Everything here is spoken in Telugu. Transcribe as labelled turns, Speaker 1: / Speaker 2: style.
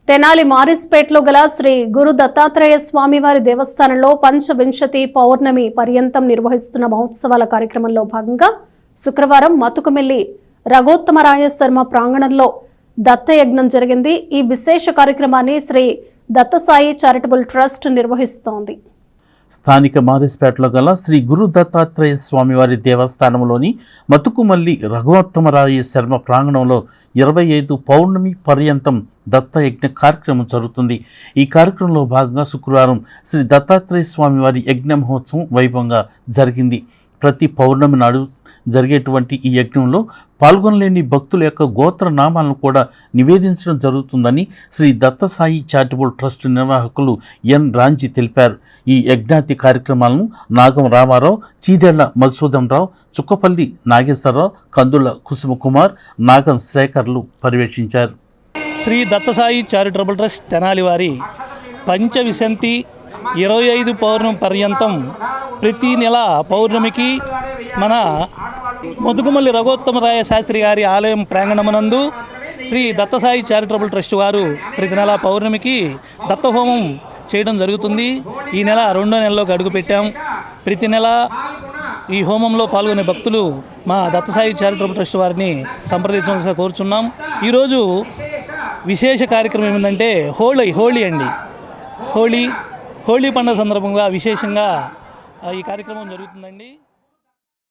Speaker 1: తెనాలి మారిస్పేటలో గల శ్రీ గురు దత్తాత్రేయ స్వామివారి దేవస్థానంలో పంచవింశతి పౌర్ణమి పర్యంతం నిర్వహిస్తున్న మహోత్సవాల కార్యక్రమంలో భాగంగా శుక్రవారం మతుకుమిల్లి రఘోత్తమరాయ శర్మ ప్రాంగణంలో దత్తయజ్ఞం జరిగింది. ఈ విశేష కార్యక్రమాన్ని శ్రీ దత్తసాయి చారిటబుల్ ట్రస్ట్ నిర్వహిస్తోంది.
Speaker 2: స్థానిక మారిస్పేటలో గల శ్రీ గురు దత్తాత్రేయ స్వామివారి దేవస్థానంలోని మతుకుమల్లి రఘువత్తమరాయ శర్మ ప్రాంగణంలో 25 పౌర్ణమి పర్యంతం దత్తయజ్ఞ కార్యక్రమం జరుగుతుంది. ఈ కార్యక్రమంలో భాగంగా శుక్రవారం శ్రీ దత్తాత్రేయ స్వామివారి యజ్ఞ మహోత్సవం వైభవంగా జరిగింది. ప్రతి పౌర్ణమి నాడు జరిగేటువంటి ఈ యజ్ఞంలో పాల్గొనలేని భక్తుల యొక్క గోత్ర నామాలను కూడా నివేదించడం జరుగుతుందని శ్రీ దత్తసాయి చారిటబుల్ ట్రస్ట్ నిర్వాహకులు ఎన్ రాంజీ తెలిపారు. ఈ యజ్ఞాతి కార్యక్రమాలను నాగం రామారావు, చీదేళ్ల మధుసూదన్ రావు, చుక్కపల్లి నాగేశ్వరరావు, కందుల కుసుమకుమార్, నాగం శ్రేఖర్లు పర్యవేక్షించారు.
Speaker 3: శ్రీ దత్తసాయి చారిటబుల్ ట్రస్ట్ తెనాలి వారి పంచవిశంతి 25 పౌర్ణమి పర్యంతం ప్రతి నెల పౌర్ణమికి మన మతుకుమల్లి రఘోత్తమరాయ శాస్త్రి గారి ఆలయం ప్రాంగణమునందు శ్రీ దత్తసాయి చారిటబుల్ ట్రస్ట్ వారు ప్రతి నెల పౌర్ణమికి దత్తహోమం చేయడం జరుగుతుంది. ఈ నెల 2వ నెలలోకి అడుగుపెట్టాం. ప్రతి నెల ఈ హోమంలో పాల్గొనే భక్తులు మా దత్తసాయి చారిటబుల్ ట్రస్ట్ వారిని సంప్రదించవలసిగా కోరుచున్నాం. ఈరోజు విశేష కార్యక్రమం ఏమిటంటే హోళీ పండుగ సందర్భంగా విశేషంగా ఈ కార్యక్రమం జరుగుతుందండి.